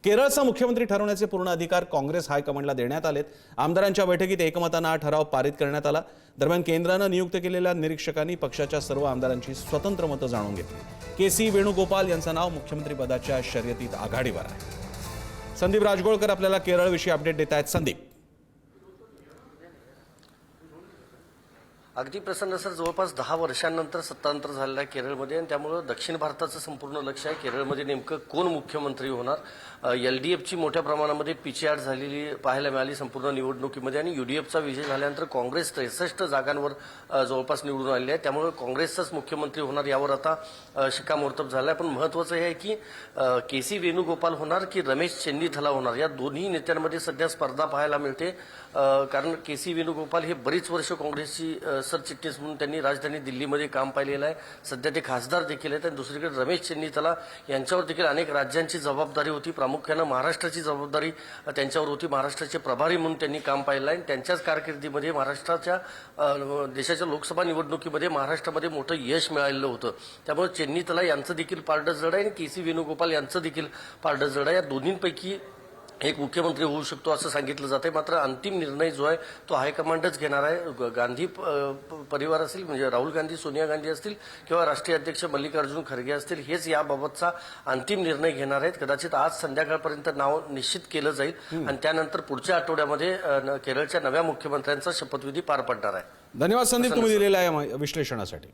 केरळचा मुख्यमंत्री ठरवण्याचे पूर्ण अधिकार काँग्रेस हायकमांडला देण्यात आलेत। आमदारांच्या बैठकीत एकमताने हा ठराव पारित करण्यात आला। दरम्यान केंद्राने नियुक्त केलेल्या निरीक्षकांनी पक्षाच्या सर्व आमदारांची स्वतंत्र मतं जाणून घेतली। के.सी. वेणुगोपाल यांचं नाव मुख्यमंत्रीपदाच्या शर्यतीत आघाडीवर आहे। संदीप राजगोळकर आपल्याला केरळविषयी अपडेट देत आहेत। संदीप, अगदी प्रसन्न सर, जवळपास 10 वर्षांनंतर सत्तांतर झालेलं आहे केरळमध्ये आणि त्यामुळे दक्षिण भारताचं संपूर्ण लक्ष आहे केरळमध्ये नेमकं कोण मुख्यमंत्री होणार। एलडीएफची मोठ्या प्रमाणामध्ये पिछेहाट झालेली पाहायला मिळाली संपूर्ण निवडणुकीमध्ये आणि यूडीएफचा विजय झाल्यानंतर काँग्रेस 63 जागांवर जवळपास निवडून आलेली आहे। त्यामुळे काँग्रेसचाच मुख्यमंत्री होणार यावर आता शिक्कामोर्तब झालं आहे। पण महत्त्वाचं हे आहे की के.सी. वेणुगोपाल होणार की रमेश चेन्नीथला होणार, या दोन्ही नेत्यांमध्ये सध्या स्पर्धा पाहायला मिळते। कारण के.सी. वेणुगोपाल हे बरीच वर्ष काँग्रेसची सरचिटणीस म्हणून त्यांनी राजधानी दिल्लीमध्ये काम पाहिलेलं आहे। सध्या ते खासदार देखील आहेत आणि दुसरीकडे रमेश चेन्नीथला यांच्यावर देखील अनेक राज्यांची जबाबदारी होती, प्रामुख्याने महाराष्ट्राची जबाबदारी त्यांच्यावर होती। महाराष्ट्राचे प्रभारी म्हणून त्यांनी काम पाहिलं आहे आणि त्यांच्याच कारकिर्दीमध्ये महाराष्ट्राच्या देशाच्या लोकसभा निवडणुकीमध्ये महाराष्ट्रामध्ये मोठं यश मिळालेलं होतं। त्यामुळे चेन्नीथला यांचं देखील पारडं जड आहे आणि के.सी. वेणुगोपाल यांचं देखील पारडं जड आहे। या दोन्हींपैकी एक मुख्यमंत्री होऊ शकतो असं सांगितलं जाते। मात्र अंतिम निर्णय जो आहे तो हायकमांडच घेणार आहे। गांधी परिवार असेल, म्हणजे राहुल गांधी, सोनिया गांधी असतील किंवा राष्ट्रीय अध्यक्ष मल्लिकार्जुन खरगे असतील, हेच याबाबतचा अंतिम निर्णय घेणार आहेत। कदाचित आज संध्याकाळपर्यंत नाव निश्चित केलं जाईल आणि त्यानंतर पुढच्या आठवड्यामध्ये केरळच्या नव्या मुख्यमंत्र्यांचा शपथविधी पार पडणार आहे। धन्यवाद संदीप, तुम्ही दिलेल्या या विश्लेषणासाठी।